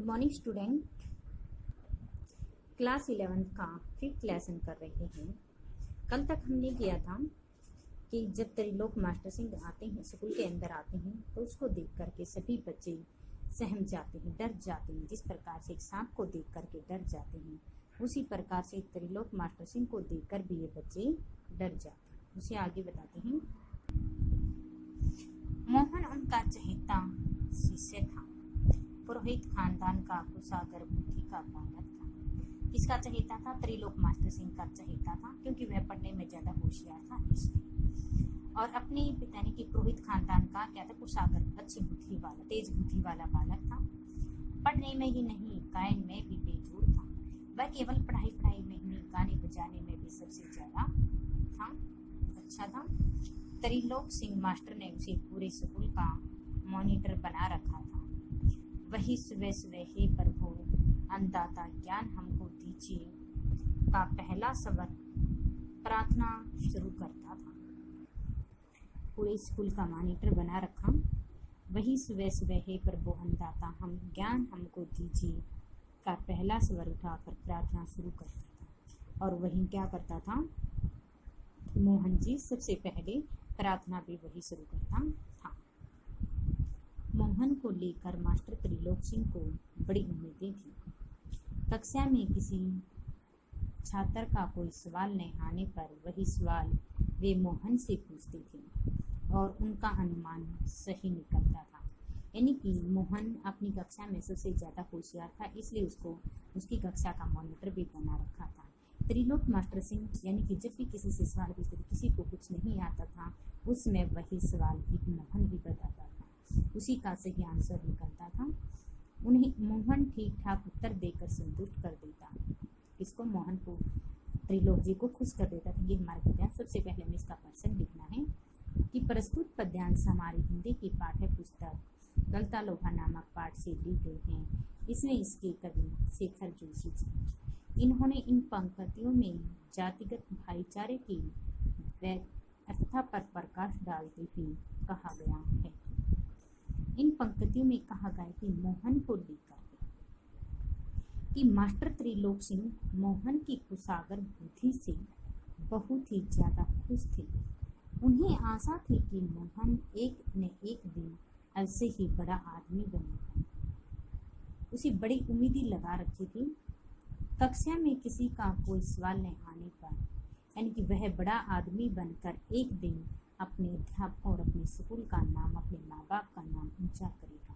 Good morning student. Class 11 का 5th lesson कर रहे हैं। कल तक हमने किया था कि जब त्रिलोक मास्टर सिंह आते हैं, स्कूल के अंदर आते हैं, तो उसको देख करके सभी बच्चे सहम जाते हैं, डर जाते हैं। जिस प्रकार से एक सांप को देख करके डर जाते हैं, उसी प्रकार से त्रिलोक मास्टर सिंह को देखकर भी ये बच्चे डर जाते हैं। उसे आगे बताते हैं। मोहन उनका चहेता शिष्य था। पुरोहित खानदान का कुशागर बुद्धि का बालक था। किसका चहेता था? त्रिलोक मास्टर सिंह का चहेता था, क्योंकि वह पढ़ने में ज्यादा होशियार था इसलिए। और अपने पिता यानी कि पुरोहित खानदान का क्या था? कुशागर, अच्छी बुद्धि वाला, तेज बुद्धि वाला बालक था। पढ़ने में ही नहीं, गायन में भी बेजोड़ था। वह केवल पढ़ाई में ही नहीं, गाने बजाने में भी सबसे ज्यादा था, अच्छा था। त्रिलोक सिंह मास्टर ने उसे पूरे स्कूल का मॉनिटर बना रखा था। वही सुबह सुबह हे प्रभु अन्नदाता ज्ञान हमको दीजिए का पहला स्वर प्रार्थना शुरू करता था। पूरे स्कूल का मॉनिटर बना रखा। वही सुबह सुबह हे प्रभु अन्नदाता हम ज्ञान हमको दीजिए का पहला स्वर उठाकर प्रार्थना शुरू करता था। और वही क्या करता था? मोहन जी सबसे पहले प्रार्थना भी वही शुरू करता था। मोहन को लेकर मास्टर त्रिलोक सिंह को बड़ी उम्मीदें थी। कक्षा में किसी छात्र का कोई सवाल नहीं आने पर वही सवाल वे मोहन से पूछते थे और उनका अनुमान सही निकलता था। यानी कि मोहन अपनी कक्षा में सबसे ज्यादा होशियार था, इसलिए उसको उसकी कक्षा का मॉनिटर भी बना रखा था। त्रिलोक मास्टर सिंह यानी कि जब भी किसी से सवाल पूछते थे, किसी को कुछ नहीं आता था, उसमें वही सवाल एक मोहन ही बताता था, उसी का सही आंसर निकलता था। उन्हें मोहन ठीक ठाक उत्तर देकर संतुष्ट कर देता। इसको मोहन को, त्रिलोक जी को खुश कर देता था। ये हमारा पद्यांश। सबसे पहले हमें इसका प्रश्न लिखना है कि प्रस्तुत पद्यांश हमारी हिंदी की पाठ्य पुस्तक गलता लोहा नामक पाठ से ली गई है। इसमें इसके कवि शेखर जोशी जी। इन्होंने इन पंक्तियों में जातिगत भाईचारे की व्यर्थता पर प्रकाश डालते हुए कहा गया है। इन पंक्तियों में कहा गया कि मोहन को लेकर कि मास्टर त्रिलोक सिंह मोहन की कुशागर बुद्धि से बहुत ही ज्यादा खुश थे। उन्हें आशा थी कि मोहन एक न एक दिन ऐसे ही बड़ा आदमी बनेगा। उसे बड़ी उम्मीदें लगा रखी थी। कक्षा में किसी का कोई सवाल नहीं आने पर यानी कि वह बड़ा आदमी बनकर एक दिन अपने अध्यापकों और अपने स्कूल का नाम, अपने माँ बाप का नाम ऊंचा करेगा।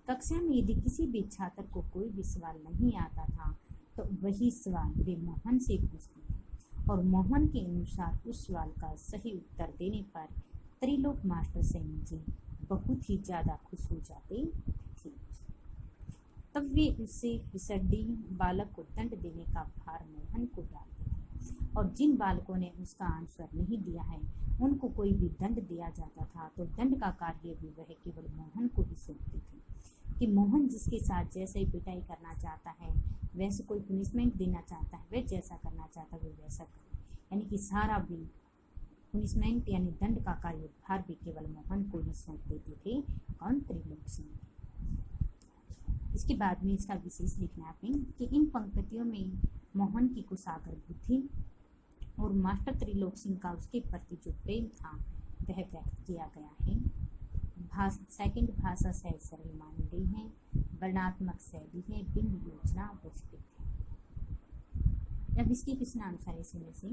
कक्षा में यदि किसी भी छात्र को कोई भी सवाल नहीं आता था तो वही सवाल वे मोहन से पूछते थे और मोहन के अनुसार उस सवाल का सही उत्तर देने पर त्रिलोक मास्टर सिंह जी बहुत ही ज्यादा खुश हो जाते थे। तब वे उससे फिसड्डी बालक को दंड देने का भार मोहन को डालते थे और जिन बालकों ने उसका आंसर नहीं दिया है उनको कोई भी दंड दिया जाता था तो दंड का कार्य भी वह केवल मोहन को ही सौंपते थे कि मोहन जिसके साथ जैसे ही पिटाई करना चाहता है, वैसे कोई पनिशमेंट देना चाहता है, वह जैसा करना चाहता है वो वैसा करे। यानी कि सारा भी पनिशमेंट यानी दंड का कार्यभार भी केवल मोहन को ही सौंप देते थे। कौन? त्रिलोक सिंह। इसके बाद में इसका विशेष लिखना है कि इन पंक्तियों में मोहन की कुशागर बुद्धि और मास्टर त्रिलोक सिंह का उसके प्रति जो प्रेम था वह व्यक्त किया गया है। सेकंड भाषा शैली सरल मानी गई है, वर्णात्मक शैली है, बिंब योजना वस्तुत है। अब इसके प्रश्नानुसार इसमें से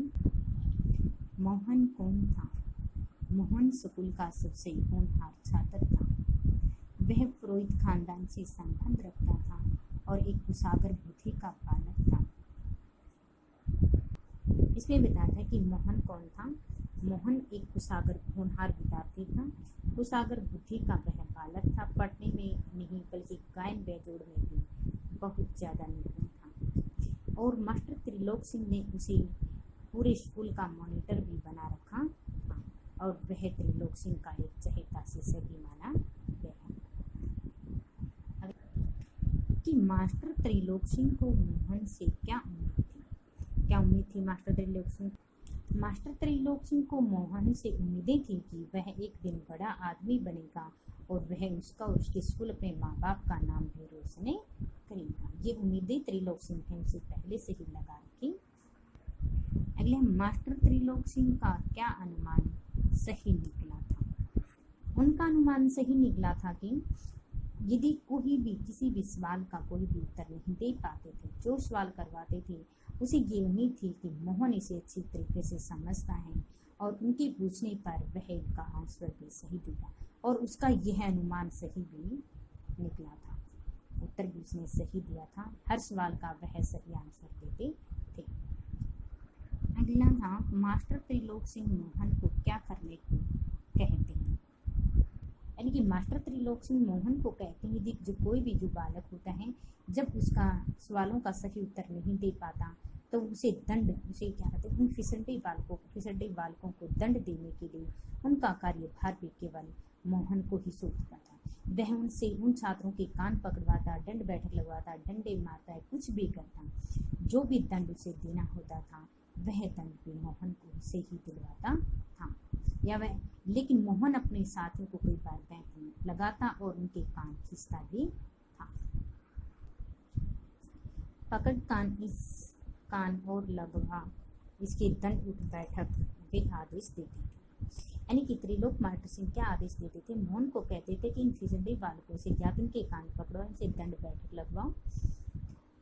मोहन कौन था? मोहन स्कूल का सबसे होनहार छात्र था। वह पुरोहित खानदान से संबंध रखता था और एक कुशागर बुद्धि का बालक था। इसमें बताता है कि मोहन कौन था। मोहन एक कुशागर होनहार विद्यार्थी था, कुशागर बुद्धि का वह बालक था। पढ़ने में नहीं बल्कि गायन बेजोड़ में भी बहुत ज्यादा निपुण था और मास्टर त्रिलोक सिंह ने उसे पूरे स्कूल का मॉनिटर भी बना रखा था और वह त्रिलोक सिंह का एक चहेता शिष्य भी माना गया कि मास्टर त्रिलोक सिंह को मोहन से क्या उम्मीद थी? क्या उम्मीद थी मास्टर त्रिलोक सिंह? मास्टर त्रिलोक सिंह को मोहन से उम्मीदें थी कि वह एक दिन बड़ा आदमी बनेगा और वह उसका और उसके स्कूल अपने माँ बाप का नाम भी रोशन करेगा। ये उम्मीदें त्रिलोक सिंह ने उसे पहले से ही लगा रखी। अगले मास्टर त्रिलोक सिंह का क्या अनुमान सही निकला था? उनका अनुमान सही निकला था कि यदि कोई भी किसी भी सवाल का कोई भी उत्तर नहीं दे पाते थे, जो सवाल करवाते थे, उसे ये उम्मीद थी कि मोहन इसे अच्छी तरीके से समझता है और उनके पूछने पर वह उनका आंसर भी सही देगा। और उसका यह अनुमान सही भी निकला था, उत्तर भी उसने सही दिया था। हर सवाल का वह सही आंसर देते थे। अगला था मास्टर त्रिलोक सिंह मोहन को क्या करने को कहते हैं। यानी कि मास्टर त्रिलोक सिंह मोहन को कहते हैं कि जो कोई भी जो बालक होता है, जब उसका सवालों का सही उत्तर नहीं दे पाता तो उसे उसे क्या कहते हैं, उन फिसड्डे बालकों को दंड देने के लिए उनका कार्यभार भी केवल मोहन को ही सौंपता था। वह उन छात्रों के कान पकड़वाता, दंड बैठक लगवाता, डंडे मारता है, कुछ भी करता। जो भी दंड उसे देना होता था वह दंड भी मोहन को से ही दिलवाता था। लेकिन मोहन अपने साथियों को कई बार बैंक लगाता और उनके कान खींचता भी था। पकड़ कान और लगवा, इसके दंड उठ बैठक वे आदेश देते थे। यानी कि त्रिलोक मास्टर सिंह क्या आदेश देते थे? मोहन को कहते थे कि इन फिसड्डे बालकों से या उनके कान पकड़ो, इनसे दंड बैठक लगवाओ।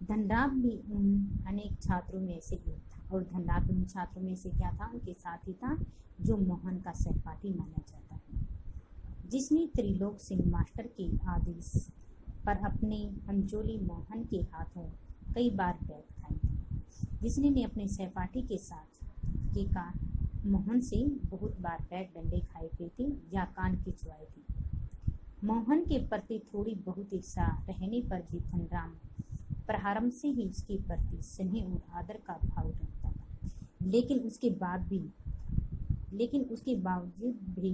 धनराम भी उन अनेक छात्रों में से एक था, और धनराम उन छात्रों में से क्या था? उनके साथ ही था जो मोहन का सहपाठी माना जाता है, जिसने त्रिलोक सिंह मास्टर के आदेश पर अपने हमजोली मोहन के हाथों कई बार बैठ खाई थी, जिसने ने अपने सहपाठी के साथ का मोहन से बहुत बार बैठ डंडे खाए हुए थे या कान खिंचवाए थे। मोहन के प्रति थोड़ी बहुत ईर्षा रहने पर भी धनराम प्रारंभ से ही उसके प्रति स्नेह और आदर का भाव रखता था। लेकिन उसके बावजूद भी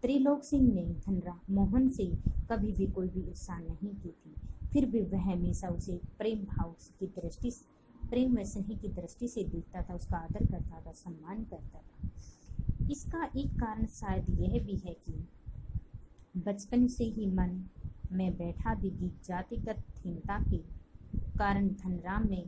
त्रिलोक सिंह ने मोहन से कभी भी कोई भी ईर्षा नहीं की थी। फिर भी वह हमेशा उसे प्रेम व स्नेह की दृष्टि से देखता था, उसका आदर करता था, सम्मान करता था। इसका एक कारण शायद यह भी है कि बचपन से ही मन में बैठा दी जातिगत हीनता के कारण धनराम ने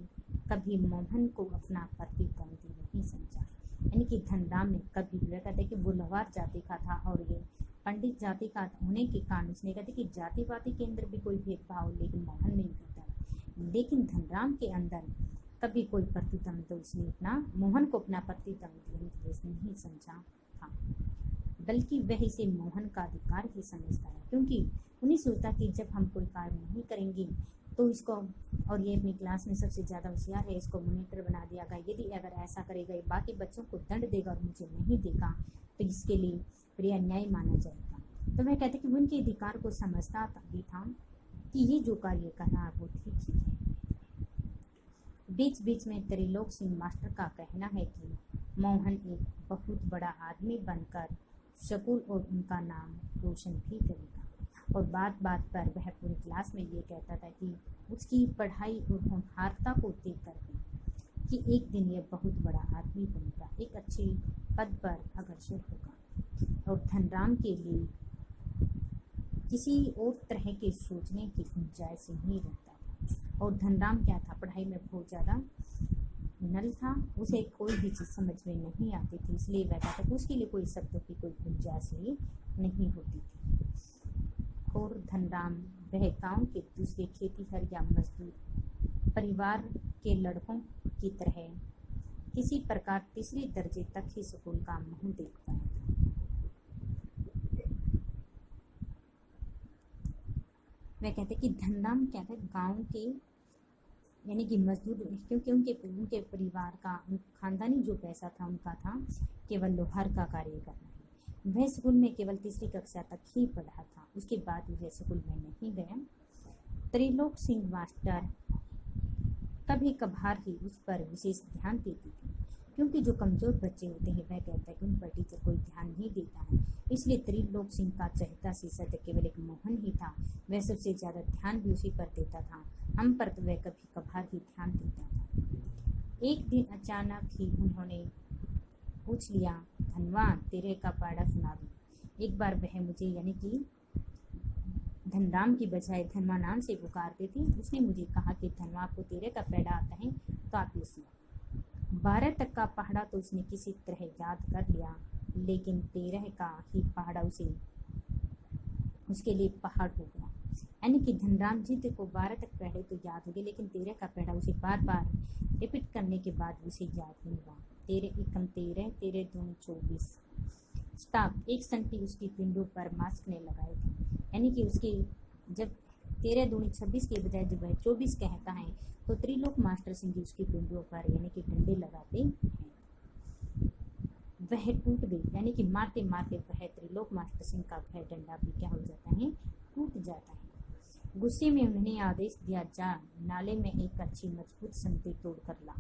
कभी मोहन को अपना प्रतिद्वंदी नहीं समझा। यानी कि धनराम ने कभी कहते कि वो लोहार जाति का था और ये पंडित जाति का होने के कारण उसने कहते कि जातिवादी के अंदर भी कोई भेदभाव लेकिन मोहन नहीं करता। लेकिन धनराम के अंदर कभी कोई प्रतिद्वंद उसने मोहन को अपना प्रतिद्वंदी नहीं समझा था, बल्कि वह इसे मोहन का अधिकार ही समझता है, क्योंकि उन्हें सोचता कि जब हम कोई कार्य नहीं करेंगे तो इसको, और ये अपनी क्लास में सबसे ज़्यादा होशियार है, इसको मॉनिटर बना दिया गया, यदि अगर ऐसा करेगा बाकी बच्चों को दंड देगा और मुझे नहीं देगा तो इसके लिए फिर अन्याय माना जाएगा। तो मैं कहते कि वो उनके अधिकार को समझता भी था कि ये जो कार्य कर रहा है वो ठीक ही है। बीच बीच में त्रिलोक सिंह मास्टर का कहना है कि मोहन एक बहुत बड़ा आदमी बनकर स्कूल और उनका नाम रोशन भी करेगा, और बात बात पर वह पूरी क्लास में ये कहता था कि उसकी पढ़ाई और होनहारता को देख कर कि एक दिन यह बहुत बड़ा आदमी बनेगा, एक अच्छे पद पर अग्रसर होगा। और धनराम के लिए किसी और तरह के सोचने की गुंजाइश नहीं रहता था। और धनराम क्या था? पढ़ाई में बहुत ज़्यादा नल था, उसे कोई भी चीज़ समझ में नहीं आती थी, इसलिए वह कहता था उसके लिए कोई शब्दों की कोई गुंजाइश ही नहीं होती थी। और धनराम वह गांव के दूसरे खेतीहर या मजदूर परिवार के लड़कों की तरह किसी प्रकार तीसरे दर्जे तक ही स्कूल का मुंह देख पाया था। वह कहते कि धनराम क्या था? गांव के यानी कि मजदूर, क्योंकि उनके परिवार का खानदानी जो पैसा था उनका था केवल लोहार का कार्य करना। वह स्कूल में केवल तीसरी कक्षा तक ही पढ़ा था, उसके बाद वह स्कूल में नहीं गया। त्रिलोक सिंह मास्टर कभी कभार ही उस पर विशेष ध्यान देती थी, क्योंकि जो कमजोर बच्चे होते हैं वह कहता है कि उन पर टीचर कोई ध्यान नहीं देता है, इसलिए त्रिलोक सिंह का चहेता शिष्य केवल एक मोहन ही था। वह सबसे ज़्यादा ध्यान भी उसी पर देता था, हम पर तो वह कभी कभार ही ध्यान देता था। एक दिन अचानक ही उन्होंने पूछ लिया, धनवा तेरे का पाड़ा सुना दो। एक बार वह मुझे यानी कि धनराम की बजाय धनवा नाम से पुकारते थे। उसने मुझे कहा कि धनवा को तेरे का पैड़ा आता है तो आप ये सुनो। 12 तक का पहाड़ा तो उसने किसी तरह याद कर लिया, लेकिन 13 का ही पहाड़ा उसके लिए पहाड़ हो गया। यानी कि धनराम जी को 12 तक पहले तो याद हो गया, लेकिन 13 का पहड़ा उसे बार बार रिपीट करने के बाद उसे याद नहीं हुआ। 13 एकम 13, 13 दूनी 24। स्टॉप। एक संटी उसकी पिंडों पर मास्क ने लगाए थे। यानी कि उसके जब 13 दूनी 26 के बजाय जब वह 24 कहता है तो त्रिलोक मास्टर सिंह जी उसकी पिंडों पर यानी कि डंडे लगाते हैं। वह टूट गई, यानी कि मारते मारते वह त्रिलोक मास्टर सिंह का वह डंडा भी क्या हो जाता है, टूट जाता है। गुस्से में उन्होंने आदेश दिया, जा नाले में एक अच्छी मजबूत संती तोड़ कर ला,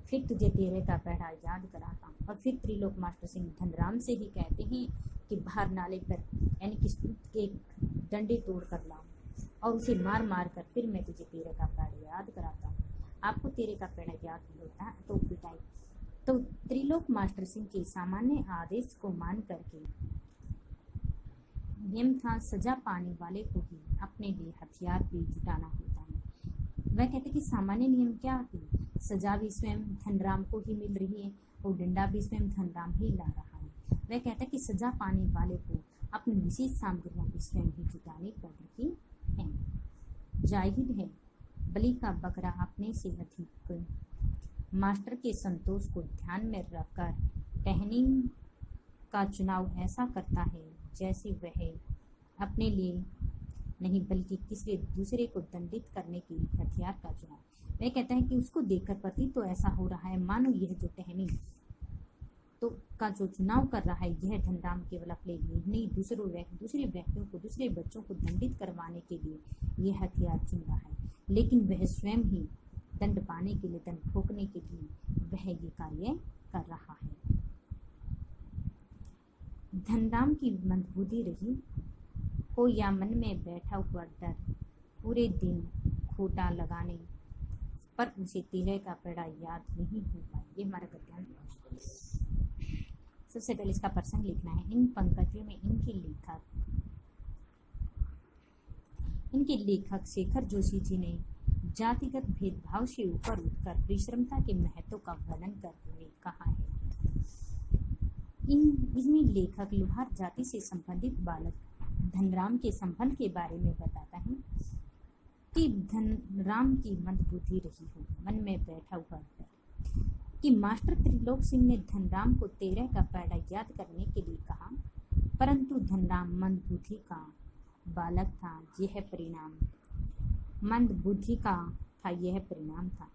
फिर तुझे 13 का पहरा याद कराता। और फिर त्रिलोक मास्टर सिंह धनराम से ही कहते हैं कि बाहर नाले पर यानी कि के डंडे तोड़ कर ला और उसे मार मार कर फिर मैं तुझे 13 का पहरा याद कराता हूँ। आपको 13 का पहरा याद नहीं होता तो पिटाई। तो त्रिलोक मास्टर सिंह के सामान्य आदेश को मान करके नियम था, सजा पाने वाले को ही अपने लिए हथियार भी जुटाना होता है। वह कहते कि सामान्य नियम क्या थी, सजा भी स्वयं धनराम को ही मिल रही है और डंडा भी स्वयं धनराम ही ला रहा है। वह कहता कि सजा पाने वाले को अपनी विशेष सामग्रियां भी स्वयं ही जुटानी पड़ रही है। जाहिर है बलि का बकरा अपने से अधिक मास्टर के संतोष को ध्यान में रखकर टहनी का चुनाव ऐसा करता है जैसे वह अपने लिए नहीं बल्कि किसी दूसरे को दंडित करने के लिए हथियार का चुनाव। वह कहता है कि उसको देखकर प्रतीत तो ऐसा हो रहा है मानो यह जो टहनी तो का जो चुनाव कर रहा है यह धनराम केवल अपने लिए नहीं दूसरे व्यक्तियों को, दूसरे बच्चों को दंडित करवाने के लिए यह हथियार चुन रहा है, लेकिन वह स्वयं ही दंड पाने के लिए, दंड ठोकने के लिए वह ये कार्य कर रहा है। धनराम की मंदबुद्धि रही हो या मन में बैठा हुआ डर, पूरे दिन खोटा लगाने पर उसे 13 का पड़ा याद नहीं हो पाया। ये हमारा गद्यांश। सबसे पहले इसका प्रसंग लिखना है। इन पंक्तियों में इनके लेखक शेखर जोशी जी ने जातिगत भेदभाव से ऊपर उठकर परिश्रमता के महत्व का वर्णन करते हुए कहा है। इसमें लेखक लोहार जाति से संबंधित बालक धनराम के संबंध के बारे में बताता है कि धनराम की मंदबुद्धि रही हो, मन में बैठा हुआ डर कि मास्टर त्रिलोक सिंह ने धनराम को 13 का पैड़ा याद करने के लिए कहा, परंतु धनराम मंदबुद्धि का बालक था। यह परिणाम मंदबुद्धि का था, यह परिणाम था।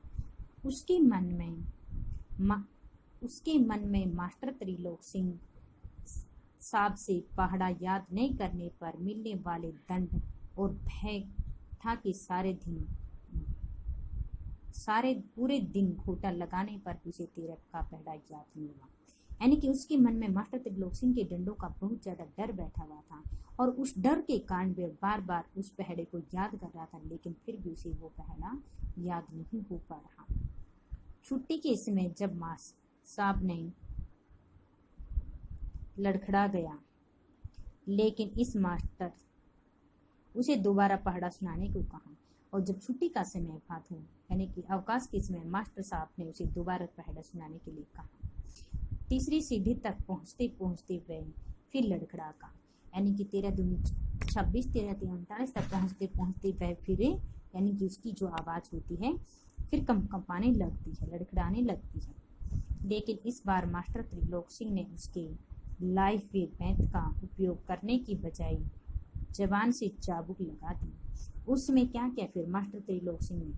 उसके मन में मास्टर त्रिलोक सिंह साहब से पहाड़ा याद नहीं करने पर मिलने वाले दंड और भय था कि सारे पूरे दिन घोटा लगाने पर उसे 13 का पहड़ा याद नहीं हुआ। यानी कि उसके मन में मास्टर त्रिलोक सिंह के डंडों का बहुत ज्यादा डर बैठा हुआ था और उस डर के कारण वह बार बार उस पहड़े को याद कर रहा था, लेकिन फिर भी उसे वो पहड़ा याद नहीं हो पा रहा। छुट्टी के समय जब मास्टर साहब ने लड़खड़ा गया, लेकिन इस मास्टर उसे दोबारा पहाड़ा सुनाने को कहा और जब छुट्टी का समय था यानी कि अवकाश के समय मास्टर साहब ने उसे दोबारा पहाड़ा सुनाने के लिए कहा। तीसरी सीढ़ी तक पहुंचते पहुंचते वह फिर लड़खड़ा का, यानी कि 13 दूनी 26, 13 तीन 39 तक पहुंचते पहुंचते वह फिर यानी कि उसकी जो आवाज होती है फिर कंपाने लगती है, लड़खड़ाने लगती है। लेकिन इस बार मास्टर त्रिलोक सिंह ने उसके लाइफ वेट बैंत का उपयोग करने की बजाय जवान से चाबुक लगा दी। उस समय क्या किया फिर मास्टर त्रिलोक सिंह ने,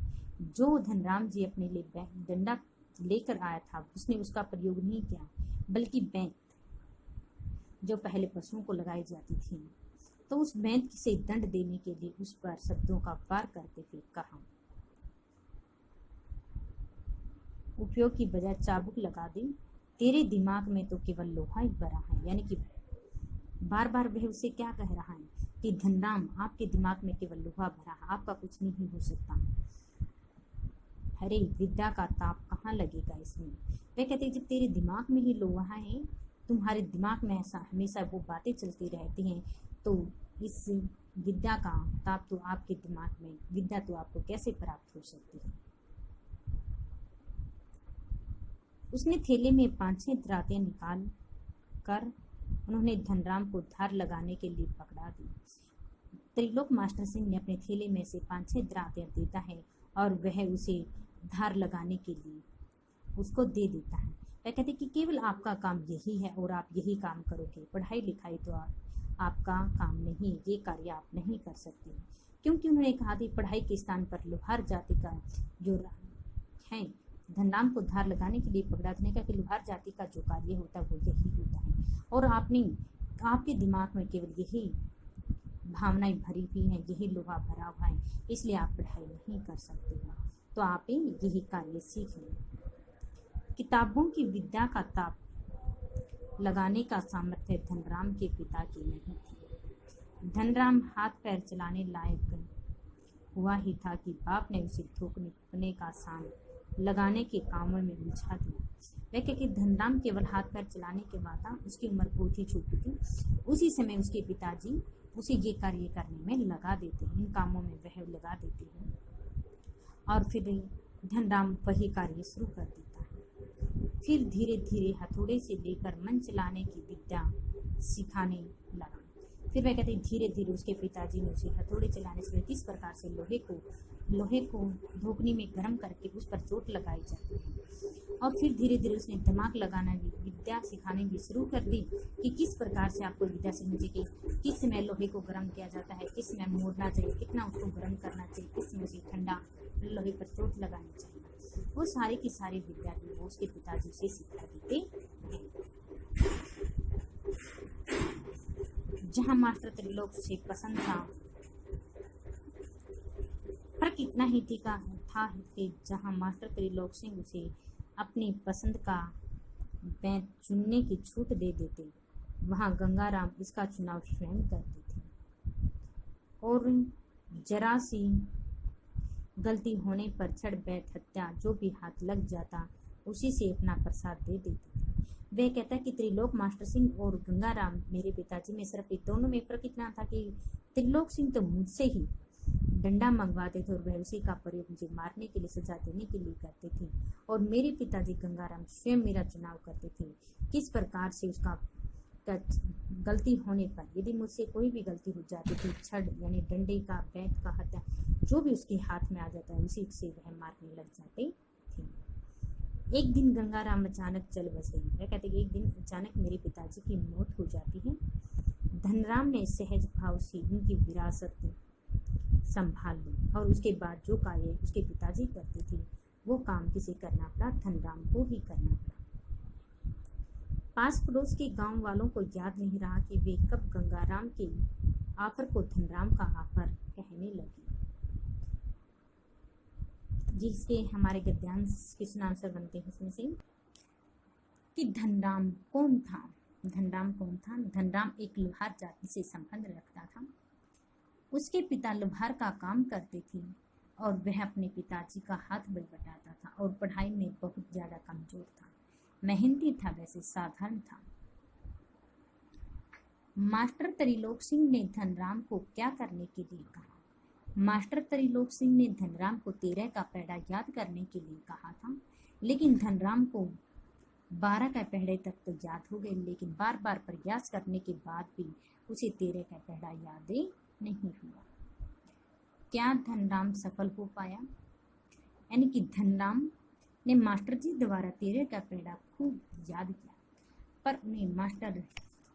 जो धनराम जी अपने लिए डंडा लेकर आया था उसने उसका प्रयोग नहीं किया, बल्कि बैंत जो पहले पशुओं को लगाई जाती थी तो उस बैंत से दंड देने के लिए उस पर शब्दों का वार करते हुए कहा, उपयोग की बजाय चाबुक लगा दी, तेरे दिमाग में तो केवल लोहा ही भरा है। यानी कि बार बार वह उसे क्या कह रहा है कि धनराम आपके दिमाग में केवल लोहा भरा है, आपका कुछ नहीं हो सकता। अरे विद्या का ताप कहाँ लगेगा इसमें। वह कहते जब तेरे दिमाग में ही लोहा है, तुम्हारे दिमाग में ऐसा हमेशा वो बातें चलती रहती हैं, तो इस विद्या का ताप तो आपके दिमाग में, विद्या तो आपको कैसे प्राप्त हो सकती है। उसने थैले में 5-6 दरातें निकाल कर उन्होंने धनराम को धार लगाने के लिए पकड़ा दी। त्रिलोक मास्टर सिंह ने अपने थैले में से 5-6 दरातें देता है और वह उसे धार लगाने के लिए उसको दे देता है। वह कहते कि केवल आपका काम यही है और आप यही काम करोगे, पढ़ाई लिखाई तो आपका काम नहीं, ये कार्य आप नहीं कर सकते, क्योंकि उन्होंने कहा था पढ़ाई के स्थान पर लोहार जाति का जो है धनराम को धार लगाने के लिए पकड़ा देने का कि लोहार जाति का जो कार्य होता है वो यही होता है और आपके दिमाग में केवल यही भावनाएं भरी हुई हैं, यही लोहा भरा हुआ है, इसलिए आप पढ़ाई नहीं कर सकते हो, तो आप यही कार्य सीख लें। किताबों की विद्या का ताप लगाने का सामर्थ्य धनराम के पिता की नहीं थी। धनराम हाथ पैर चलाने लायक हुआ ही था कि बाप ने उसे थोकने का सान लगाने के कामों में उलझा दिया। वह कि धनराम केवल हाथ पैर चलाने के बाद उसकी उम्र बहुत ही छोटी थी, उसी समय उसके पिताजी उसे ये कार्य करने में लगा देते हैं, इन कामों में वह लगा देते हैं और फिर धनराम वही कार्य शुरू कर देता है। फिर धीरे धीरे हथौड़े से लेकर मन चलाने की विद्या सिखाने लगा। फिर वह कहते हैं धीरे धीरे उसके पिताजी ने उसे हथौड़े चलाने से किस प्रकार से लोहे को धोकनी में गर्म करके उस पर चोट लगाई जाती है और फिर धीरे धीरे उसने दिमाग लगाना भी विद्या सिखाने भी शुरू कर दी कि किस प्रकार से आपको विद्या सीखनी चाहिए, किस समय लोहे को गर्म किया जाता है, किस समय मोड़ना चाहिए, कितना उसको गर्म करना चाहिए, किस समय उसे ठंडा लोहे पर चोट लगानी चाहिए, वो सारी की सारी विद्या थी वो उसके पिताजी से सिखा देते हैं। जहाँ मास्टर त्रिलोक से पसंद था, फर्क इतना ही था कि जहाँ मास्टर त्रिलोक सिंह उसे अपनी पसंद का बैंच चुनने की छूट दे देते, वहाँ गंगाराम इसका चुनाव स्वयं करते थे और जरा सी गलती होने पर छड़ बैठ हत्या जो भी हाथ लग जाता उसी से अपना प्रसाद दे देते थे। वह कहता कि त्रिलोक मास्टर सिंह और गंगाराम मेरे पिताजी में सिर्फ दोनों में फर्क इतना था कि त्रिलोक सिंह तो मुझसे ही डंडा मंगवाते थे और वह उसी का प्रयोग मुझे मारने के लिए, सजा देने के लिए करते थे और मेरे पिताजी गंगाराम स्वयं मेरा चुनाव करते थे किस प्रकार से उसका गलती होने पर यदि मुझसे कोई भी गलती हो जाती थी, छड़ यानी डंडे का, बैंत का, हत्या जो भी उसके हाथ में आ जाता है उसी से वह मारने लग जाते थे। एक दिन गंगाराम अचानक चल बसे। वह कहते कि एक दिन अचानक मेरे पिताजी की मौत हो जाती है। धनराम ने सहज भाव से उनकी विरासत संभाल ली और उसके बाद जो कार्य उसके पिताजी करते थे वो काम किसे करना पड़ा, धनराम को ही करना पड़ा। पास पड़ोस के गांव वालों को याद नहीं रहा कि वे कब गंगाराम के ऑफर को धनराम का ऑफर कहने लगे। जिसके हमारे गद्यांश किस नाम से बनते हैं इसमें से कि धनराम कौन था। धनराम एक लोहार जाति से संबंध रखता था। उसके पिता लोहार का काम करते थे और वह अपने पिताजी का हाथ बटाता था और पढ़ाई में बहुत ज्यादा कमजोर था, मेहनती था, वैसे साधारण था। मास्टर त्रिलोक सिंह ने धनराम को क्या करने के लिए कहा? मास्टर त्रिलोक सिंह ने धनराम को 13 का पहड़ा याद करने के लिए कहा था, लेकिन धनराम को 12 का पहड़े तक तो याद हो गए, लेकिन बार बार प्रयास करने के बाद भी उसे 13 का पहड़ा याद नहीं हुआ। क्या धनराम सफल हो पाया? यानी कि धनराम ने मास्टर जी द्वारा 13 का पहड़ा खूब याद किया, पर उन्हें मास्टर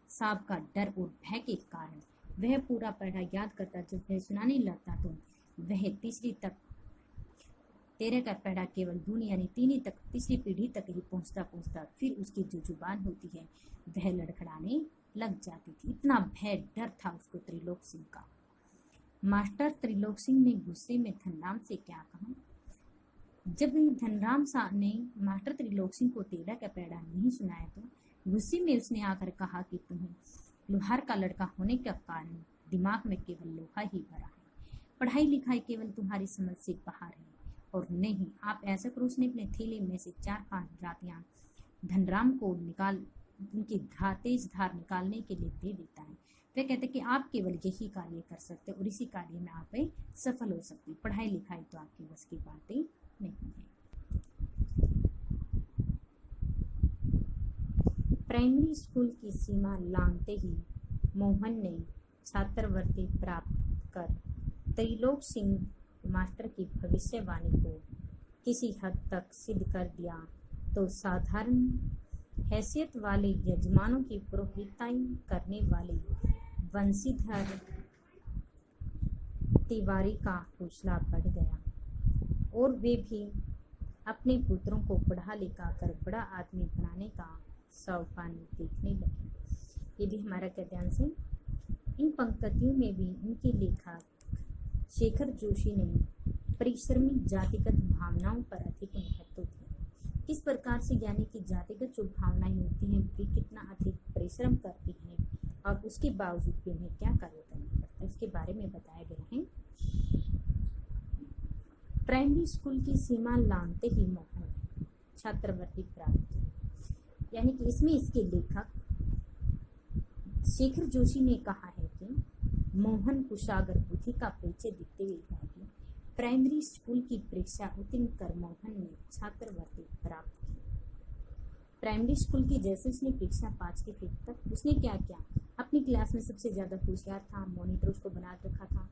साहब का डर और भय के कारण वह पूरा पहड़ा याद करता। जब वह सुनाने लगता तो वह तीसरी तक 13 का पहड़ा केवल दूनी यानी तीसरी पीढ़ी तक ही पहुंचता फिर उसकी जो जुबान होती है वह लड़खड़ाने लग जाती थी। इतना भय डर था उसको त्रिलोक सिंह का। मास्टर त्रिलोक सिंह ने गुस्से में धनराम से क्या कहा? जब धनराम साहब ने मास्टर त्रिलोक सिंह को 13 का पहड़ा नहीं सुनाया तो गुस्से में उसने आकर कहा कि तुम्हें लोहार का लड़का होने के कारण दिमाग में केवल लोहा ही भरा है, पढ़ाई लिखाई केवल तुम्हारी समझ से बाहर है और नहीं, आप ऐसा करो। उसने अपने थैले में से 4-5 रातियां धनराम को निकाल उनकी तेज धार निकालने के लिए दे देता है। वे कहते हैं कि आप केवल यही कार्य कर सकते और इसी कार्य में आप सफल हो सकते, पढ़ाई लिखाई तो आपकी बस की बातें नहीं है। प्राइमरी स्कूल की सीमा लांघते ही मोहन ने छात्रवृत्ति प्राप्त कर त्रिलोक सिंह मास्टर की भविष्यवाणी को किसी हद तक सिद्ध कर दिया तो साधारण हैसियत वाले यजमानों की पुरोहिताई करने वाले वंशीधर तिवारी का हौसला बढ़ गया और वे भी अपने पुत्रों को पढ़ा लिखा कर बड़ा आदमी बनाने का सौपान देखने लगे। ये भी हमारा गद्यांश है। इन पंक्तियों में भी उनके लेखक शेखर जोशी ने परिश्रमी जातिगत भावनाओं पर अधिक महत्व दिया। किस प्रकार से, यानी कि जातिगत जो भावनाएं होती हैं वे कितना अधिक परिश्रम करती हैं और उसके बावजूद भी उन्हें क्या कार्य करना पड़ता है, इसके बारे में बताया गया है। प्राइमरी स्कूल की सीमा लांघते ही मोहन ने छात्रवृत्ति प्राप्त की, यानी कि इसमें इसके लेखक शेखर जोशी ने कहा है कि मोहन कुशागर बुद्धि का परिचय देते हुए कहा कि प्राइमरी स्कूल की परीक्षा उत्तीर्ण कर मोहन ने छात्रवृत्ति प्राप्त की। प्राइमरी स्कूल की जैसे उसने परीक्षा पास की, फिर तक उसने क्या किया, अपनी क्लास में सबसे ज्यादा होशियार था, मॉनिटर उसको बना रखा था।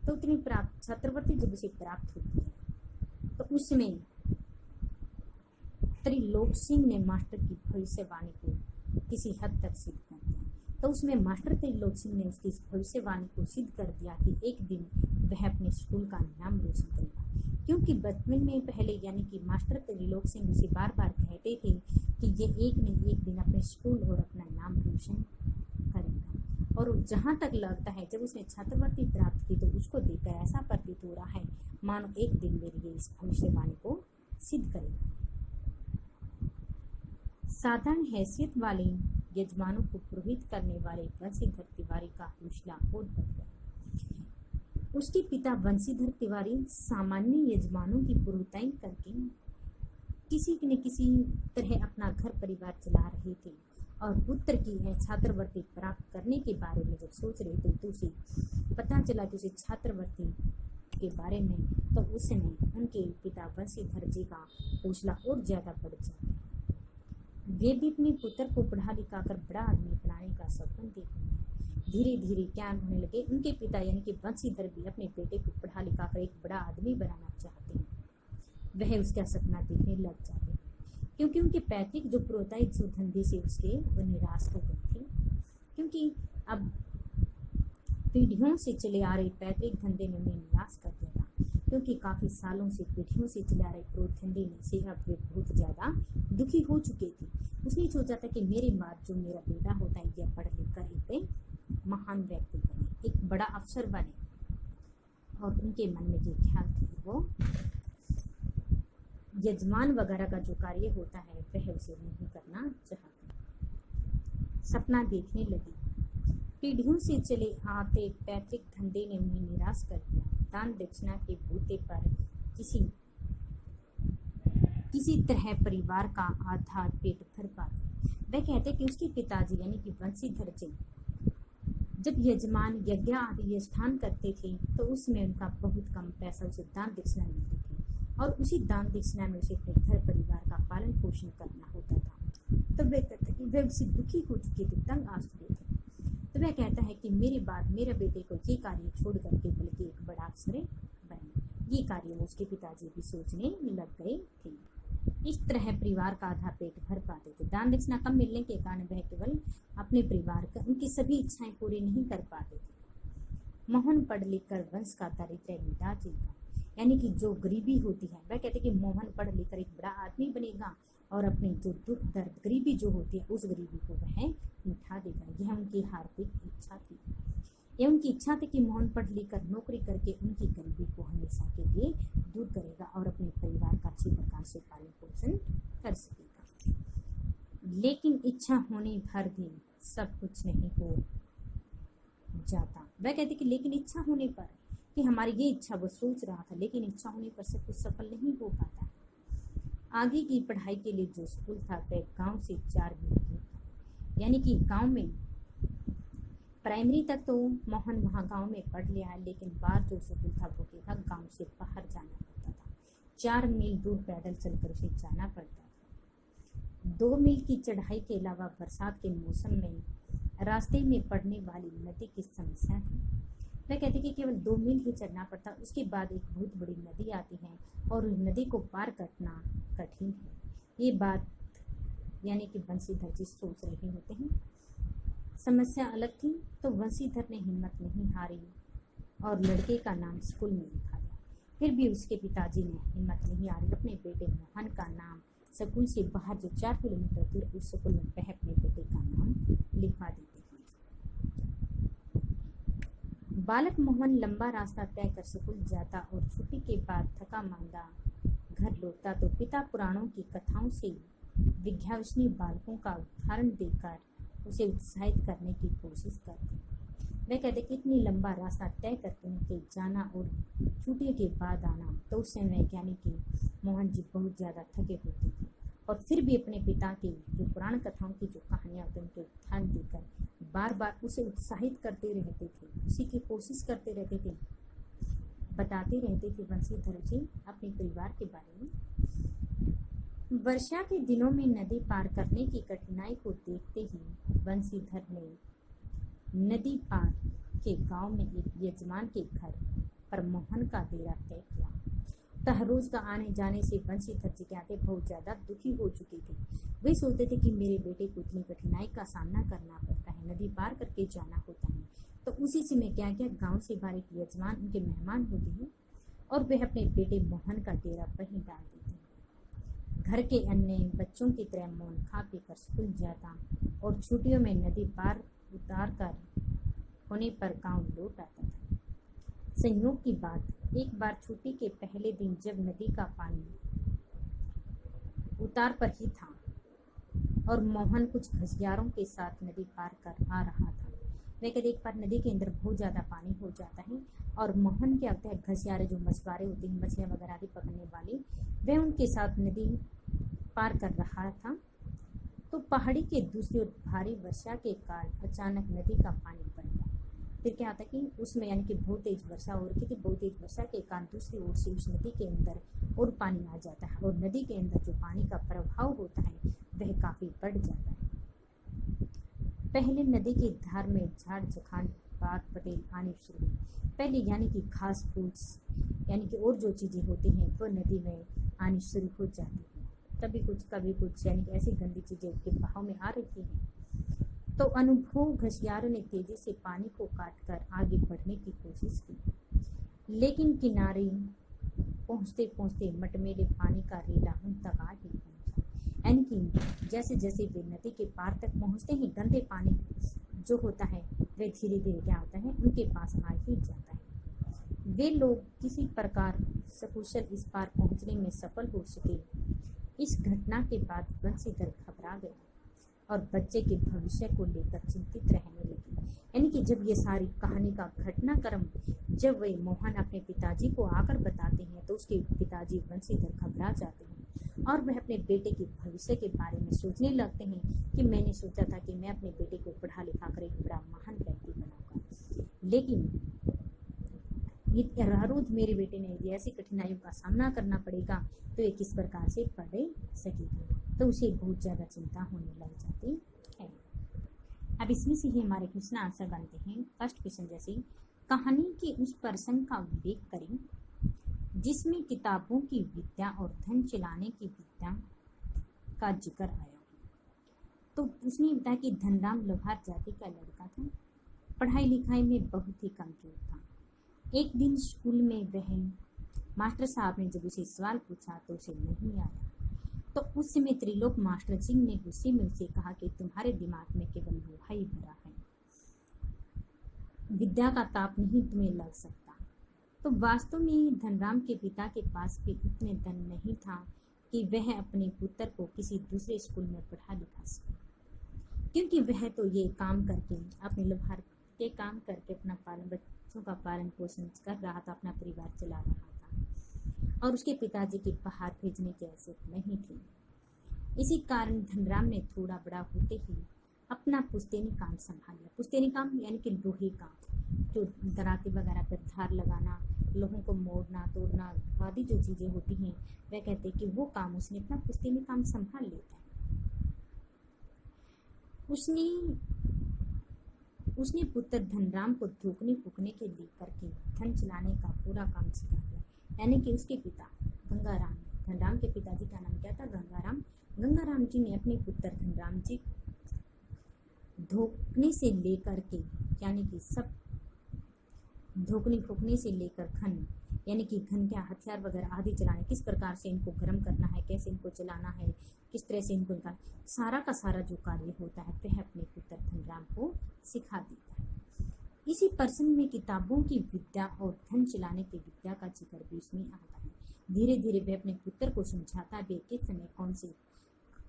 तो उतनी प्राप्त छात्रवृत्ति जब उसे प्राप्त होती है तो उसमें त्रिलोक सिंह ने मास्टर की भविष्यवाणी को किसी हद तक सिद्ध कर दिया। तो उसमें मास्टर त्रिलोक सिंह ने उसकी भविष्यवाणी को सिद्ध कर दिया कि एक दिन वह अपने स्कूल का नाम रोशन करेगा, क्योंकि बचपन में पहले यानी कि मास्टर त्रिलोक सिंह उसे बार बार कहते थे कि ये एक न एक दिन अपने स्कूल और अपना नाम रोशन करेगा। और जहाँ तक लगता है जब उसने छात्रवृत्ति प्राप्त की तो उसको देखकर ऐसा प्रतीत हो रहा है मानो एक दिन मेरी ये इस भविष्यवाणी को सिद्ध करेगा। साधारण हैसियत वाले यजमानों को पुरोहित करने वाले वंशीधर तिवारी का हौसला और बढ़ गया। उसके पिता वंशीधर तिवारी सामान्य यजमानों की पुरोहिताई करके किसी न किसी तरह अपना घर परिवार चला रहे थे और पुत्र की छात्रवृत्ति प्राप्त करने के बारे में जब सोच रहे थे तो उसे पता चला कि उसे छात्रवृत्ति के बारे में, तो उस समय उनके पिता वंशीधर जी का हौसला और ज्यादा बढ़ जाता है। वे भी अपने पुत्र को पढ़ा लिखा कर बड़ा आदमी बनाने का सपना देखने लगे। धीरे धीरे क्या होने लगे, उनके पिता यानी कि वंशीधर भी अपने बेटे को पढ़ा लिखा कर एक बड़ा आदमी बनाना चाहते हैं। वह उसका सपना देखने लग जाते हैं क्योंकि उनके पैतृक जो पुरोहिताई जो धंधे से उसके वो निराश हो गए थे, क्योंकि अब पीढ़ियों से चले आ रहे पैतृक धंधे ने उन्हें निराश कर दिया था, क्योंकि काफी सालों से पीढ़ियों से चले आ रहे पुरोहित धंधे में से अब वे बहुत ज्यादा दुखी हो चुके थे। उसने सोचा था कि मेरे बाद जो मेरा बेटा होता है यह पढ़ लिख कर एक महान व्यक्ति बने, एक बड़ा अफसर बने। और उनके मन में जो ख्याल थे वो यजमान वगैरह का जो कार्य होता है वह उसे नहीं करना चाहते, सपना देखने लगे। पीढ़ियों से चले आते पैतृक धंधे ने उन्हें निराश कर दिया। दान दक्षिणा के बूते पर किसी तरह परिवार का आधार पेट भर पाते। वह कहते कि उसके पिताजी यानी कि वंशीधर जी जब यजमान यज्ञ आदि अनुष्ठान करते थे तो उसमें उनका बहुत कम पैसा उसे दान दक्षिणा मिलती थी और उसी दान दक्षिणा में उसे अपने घर परिवार का पालन पोषण करना होता था। तो वह कहते कि वे उससे दुखी हो चुके थे, तंग आ चुके थे। तो वह कहता है कि मेरे बाद मेरे बेटे को ये कार्य छोड़ करके बल्कि एक बड़ा अफसर बने। ये कार्य उसके पिताजी भी सोचने लग गए थे। इस तरह परिवार का आधा पेट भर पाते थे। दान दक्षिणा कम मिलने के कारण वह केवल अपने परिवार का उनकी सभी इच्छाएं पूरी नहीं कर पाते थे। मोहन पढ़ लिख कर वंश का दारिद्र्य मिटा देगा, यानी कि जो गरीबी होती है वह कहते कि मोहन पढ़ लिख कर एक बड़ा आदमी बनेगा और अपनी जो दुख दर्द गरीबी जो होती है उस गरीबी को वह मिटा देगा। यह उनकी हार्दिक इच्छा थी। यह उनकी इच्छा थी कि मोहन पढ़ लिख कर नौकरी करके उनकी गरीबी को हमेशा के लिए दूर करेगा और अपने परिवार का अच्छी प्रकार से पालन पोषण कर सकेगा। लेकिन इच्छा होने भर भी सब कुछ नहीं हो जाता। वह कहते कि लेकिन इच्छा होने पर कि हमारी ये इच्छा वो सोच रहा था, लेकिन इच्छा होने पर सब कुछ सफल नहीं हो पाता। आगे की पढ़ाई के लिए जो स्कूल था वह गांव से 4 मील दूर था, यानी कि गांव में प्राइमरी तक तो मोहन वहाँ गांव में पढ़ लिया, लेकिन बाद जो स्कूल था वो क्या था, गांव से बाहर जाना पड़ता था। 4 मील दूर पैदल चलकर उसे जाना पड़ता था। 2 मील की चढ़ाई के अलावा बरसात के मौसम में रास्ते में पड़ने वाली नदी की समस्या थी। वह कहते कि केवल 2 मील ही चढ़ना पड़ता, उसके बाद एक बहुत बड़ी नदी आती है और उस नदी को पार करना कठिन है। ये बात यानी कि बंसीधर जी सोच रहे होते हैं। समस्या अलग थी तो बंसीधर ने हिम्मत नहीं हारी और लड़के का नाम स्कूल में लिखा दिया। फिर भी उसके पिताजी ने हिम्मत नहीं हारी, अपने बेटे मोहन का नाम स्कूल से बाहर जो 4 किलोमीटर दूर उस स्कूल में वह अपने बेटे का नाम लिखवा देते हैं। बालक मोहन लंबा रास्ता तय कर स्कूल जाता और छुट्टी के बाद थका मांदा घर लौटता तो पिता पुराणों की कथाओं से विज्ञापनी बालकों का उदाहरण देकर उसे उत्साहित करने की कोशिश करते। वह कहते कि इतनी लंबा रास्ता तय करके जाना और छुट्टियों के बाद आना, तो उस समय यानी कि मोहन जी बहुत ज़्यादा थके होते थे और फिर भी अपने पिता की जो पुराण कथाओं की जो कहानियाँ होती उनके उदाहरण देकर बार बार उसे उत्साहित करते रहते थे, उसी की कोशिश करते रहते थे, बताते रहते थे बंसीधर जी अपने परिवार के बारे में। वर्षा के दिनों में नदी पार करने की कठिनाई को देखते ही बंसीधर ने नदी पार के गांव में एक यजमान के घर पर मोहन का डेरा तय किया। हर रोज का आने जाने से बंसीधर जी कहते बहुत ज्यादा दुखी हो चुके थे। वे सोचते थे कि मेरे बेटे को इतनी कठिनाई का सामना करना पड़ता है, नदी पार करके जाना होता है, तो उसी से मैं क्या गांव से बाहर एक यजमान उनके मेहमान होते हैं और वे अपने बेटे मोहन का डेरा वहीं डाल देते हैं। घर के अन्य बच्चों की तरह मौन खा पी कर स्कूल जाता और छुट्टियों में नदी पार उतार कर होने पर गांव लौट आता था। संयोग की बात, एक बार छुट्टी के पहले दिन जब नदी का पानी उतार पर ही था और मोहन कुछ घसियारों के साथ नदी पार कर आ रहा था। वह कहते एक बार नदी के अंदर बहुत ज़्यादा पानी हो जाता है और मोहन क्या होता है, घसियारे जो मछुआरे होते हैं मछलियाँ वगैरह आदि पकड़ने वाले, वह उनके साथ नदी पार कर रहा था। तो पहाड़ी के दूसरी ओर भारी वर्षा के कारण अचानक नदी का पानी बढ़ गया। फिर क्या होता है कि उसमें यानी कि बहुत तेज वर्षा हो रही थी, बहुत तेज वर्षा के कारण दूसरी ओर से उस नदी के अंदर और पानी आ जाता है और नदी के अंदर जो पानी का प्रभाव होता है वह काफी बढ़ जाता है। पहले नदी की धार में झाड़ झखाड़ बाग पटेल आने शुरू हुई। पहले यानी कि घास फूस यानी कि और जो चीजें होती हैं वो नदी में आनी शुरू हो जाती है। कभी कुछ यानी कि ऐसी गंदी चीजें उसके बहाव में आ रही हैं। तो अनुभव घसियारों ने तेजी से पानी को काटकर आगे बढ़ने की कोशिश की, लेकिन किनारे पहुंचते पहुंचते मटमेले पानी का रेला उन तक आ ही पहुंचा। यानी कि जैसे जैसे वे नदी के पार तक पहुंचते हैं, गंदे पानी जो होता है वह धीरे धीरे क्या होता है उनके पास आ ही जाता है। वे लोग किसी प्रकार सकुशल इस पार पहुंचने में सफल हो सके। इस घटना के बाद बंसीधर घबरा गया और बच्चे के भविष्य को लेकर चिंतित रहने लगे। यानी कि जब ये सारी कहानी का घटनाक्रम जब वे मोहन अपने पिताजी को आकर बताते हैं तो उसके पिताजी बंसीधर घबरा जाते हैं और वह अपने बेटे के भविष्य के बारे में सोचने लगते हैं कि मैंने सोचा था कि मैं अपने बेटे को पढ़ा लिखा कर एक बड़ा महान व्यक्ति बनाऊंगा, लेकिन हर रोज मेरे बेटे ने यदि ऐसी कठिनाइयों का सामना करना पड़ेगा तो ये किस प्रकार से पढ़ सकेगा। तो उसे बहुत ज़्यादा चिंता होने लग जाती है। अब इसमें से ही हमारे क्वेश्चन आंसर बनते हैं। फर्स्ट क्वेश्चन जैसे कहानी के उस प्रसंग का उल्लेख करें जिसमें किताबों की विद्या और धन चलाने की विद्या का जिक्र आया। तो उसने बताया कि धनराम लोहार जाति का लड़का था, पढ़ाई लिखाई में बहुत ही कमजोर था। एक दिन स्कूल में वह मास्टर साहब ने जब उसे सवाल पूछा तो उसे नहीं आया। तो उस समय त्रिलोक मास्टर सिंह ने गुस्से में उसे कहा कि तुम्हारे दिमाग में केवल लोहा ही भरा है, विद्या का ताप नहीं तुम्हें लग सकता। तो वास्तव में धनराम के पिता के पास भी इतने धन नहीं था कि वह अपने पुत्र को किसी दूसरे स्कूल में पढ़ा लिखा सके, क्योंकि वह तो ये काम करके अपने लोहार के काम करके अपना बच्चों का पालन पोषण कर रहा था, अपना परिवार चला रहा था और उसके पिताजी की बाहर भेजने की हैसियत नहीं थी। इसी कारण धनराम ने थोड़ा बड़ा होते ही अपना पुश्तैनी काम संभाल लिया। पुश्तैनी काम यानी कि लोहे का, जो दराती वगैरह पर धार लगाना, लोहों को मोड़ना तोड़ना आदि जो चीज़ें होती हैं, वह कहते हैं कि वो काम उसने अपना पुश्तैनी काम संभाल लेता है। उसने पुत्र धनराम को धोखने फूकने के लिए करके धन चलाने का पूरा काम सिखा दिया। यानी कि उसके पिता गंगाराम, धनराम के पिताजी का नाम क्या था? गंगाराम। गंगाराम जी ने अपने पुत्र धनराम जी को धोखने से लेकर के, यानी कि सब धोखने फूकने से लेकर घन, यानी कि घन क्या हथियार वगैरह आदि चलाने, किस प्रकार से इनको गर्म करना है, कैसे इनको चलाना है, किस तरह से इनको निकाल, सारा का सारा जो कार्य होता है वह अपने पुत्र धनराम को सिखा देता है। इसी पर्सन में किताबों की विद्या और धन चलाने की विद्या का जिक्र भी उसमें आता है। धीरे धीरे वह अपने पुत्र को समझाता भी किस समय कौन से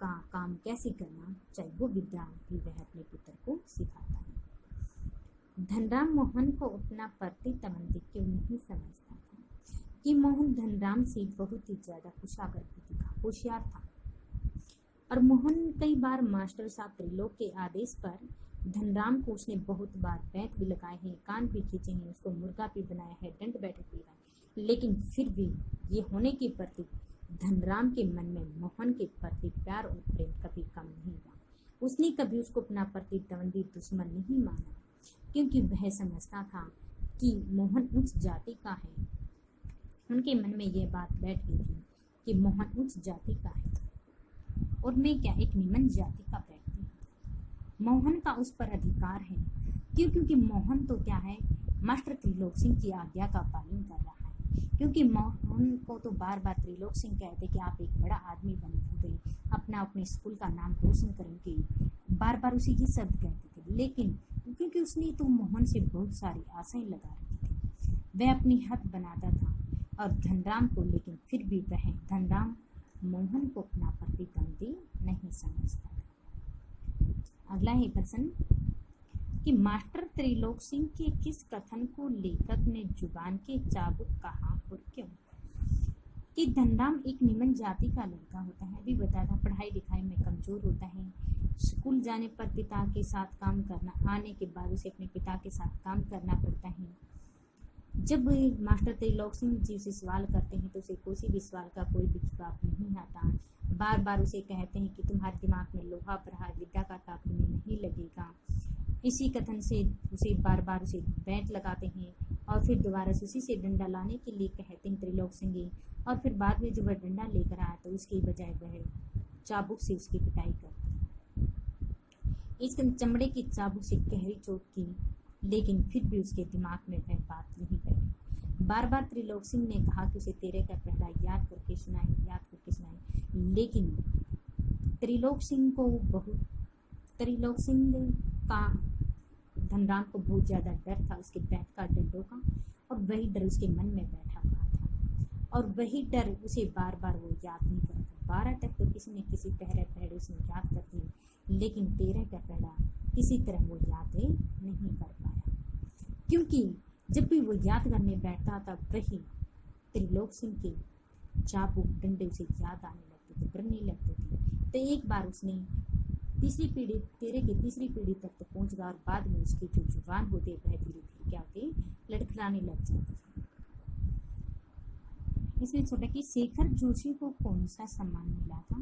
काम कैसे करना चाहिए, वो विद्या भी वह अपने पुत्र को सिखाता है। धनराम मोहन को अपना पति तमंदी क्यों नहीं समझता था कि मोहन धनराम से बहुत ही ज्यादा होशियार था, और मोहन कई बार मास्टर साहब त्रिलोक के आदेश पर धनराम को उसने बहुत बार बैंत भी लगाए हैं, कान भी खींचे हैं, उसको मुर्गा भी बनाया है, दंड बैठक भी लगाई, लेकिन फिर भी ये होने के प्रति धनराम के मन में मोहन के प्रति प्यार और प्रेम कभी कम नहीं हुआ। उसने कभी उसको अपना प्रतिद्वंदी दुश्मन नहीं माना, क्योंकि वह समझता था कि मोहन उच्च जाति का है। उनके मन में यह बात बैठ गई थी कि मोहन उच्च जाति का है और मैं क्या एक निम्न जाति का व्यक्ति हूँ। मोहन का उस पर अधिकार है, क्योंकि मोहन तो क्या है, मास्टर त्रिलोक सिंह की आज्ञा का पालन कर रहा है। क्योंकि मोहन को तो बार बार त्रिलोक सिंह कहते कि आप एक बड़ा आदमी बन गए, अपने स्कूल का नाम रोशन करेंगे, बार बार उसी के शब्द कहते थे। लेकिन क्योंकि उसने तो मोहन से बहुत सारी आशाएं लगा रखी थी, वह अपनी हद बनाता था और धनराम को, लेकिन फिर भी वह धनराम मोहन को अपना प्रतिद्वंदी नहीं समझता था। अगला है प्रश्न कि मास्टर त्रिलोक सिंह के किस कथन को लेखक ने जुबान के चाबुक कहा और क्यों? कि धनराम एक निम्न जाति का लड़का होता है, अभी बताया था, पढ़ाई लिखाई में कमजोर होता है, स्कूल जाने पर पिता के साथ काम करना, आने के बाद उसे अपने पिता के साथ काम करना पड़ता है। जब मास्टर त्रिलोक सिंह जी से सवाल करते हैं तो उसे किसी भी सवाल का कोई भी जवाब नहीं आता। बार बार उसे कहते हैं कि तुम्हारे दिमाग में लोहा भरा है, विद्या का ताप तुम्हें नहीं लगेगा। इसी कथन से उसे बार बार उसे बैंत लगाते हैं और फिर दोबारा से उसी से डंडा लाने के लिए कहते हैं त्रिलोक सिंह जी, और फिर बाद में जब वह डंडा लेकर आया तो उसकी बजाय वह चाबुक से उसकी पिटाई करते हैं। इस चमड़े की चाबुक से गहरी चोट की, लेकिन फिर भी उसके दिमाग में वह बात नहीं बैठी। बार बार त्रिलोक सिंह ने कहा कि उसे तेरे का पहला याद करके सुनाए, लेकिन त्रिलोक सिंह का धनराम को बहुत ज़्यादा डर था उसके बैंत का, डंडों का, और वही डर उसके मन में बैठा हुआ था और वही डर उसे बार बार वो याद नहीं करता। 12 तक तो किसी न किसी पहरे उसने याद कर दी, लेकिन 13 का पहरा किसी तरह वो यादें नहीं कर पाया, क्योंकि जब भी वो याद करने बैठता था वही त्रिलोक सिंह के चाबुक डंडे उसे याद आने लगते थे, डरने लगते थे। तो एक बार उसने तीसरी पीढ़ी तक तो पहुंच गया और बाद में उसके जो जुबान होते वह धीरे धीरे क्या होते लड़खड़ाने लग जाते। इसमें छोटा कि शेखर जोशी को कौन सा सम्मान मिला था?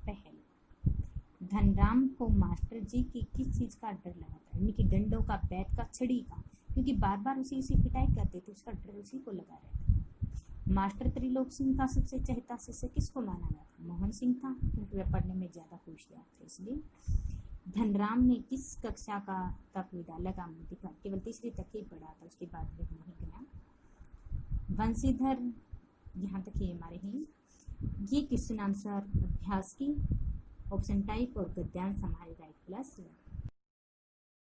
पहले धनराम को मास्टर जी की किस चीज का डर लगा था? यानी कि डंडों का, बैत का, छड़ी का, क्योंकि बार बार उसी पिटाई करते थे, उसका डर उसी को लगा रहता। मास्टर त्रिलोक सिंह का सबसे चहेता शिष्य किसको माना जाता? मोहन सिंह था, क्योंकि वह पढ़ने में ज्यादा होशियार थे। इसलिए धनराम ने किस कक्षा का तक विद्यालय का मुद्दा केवल 3री तक ही पढ़ा था, उसके बाद वह नहीं गया। वंशीधर, यहाँ तक ये हमारे हैं। ये क्वेश्चन आंसर अभ्यास की ऑप्शन टाइप और गद्यांश हमारे राइट प्लस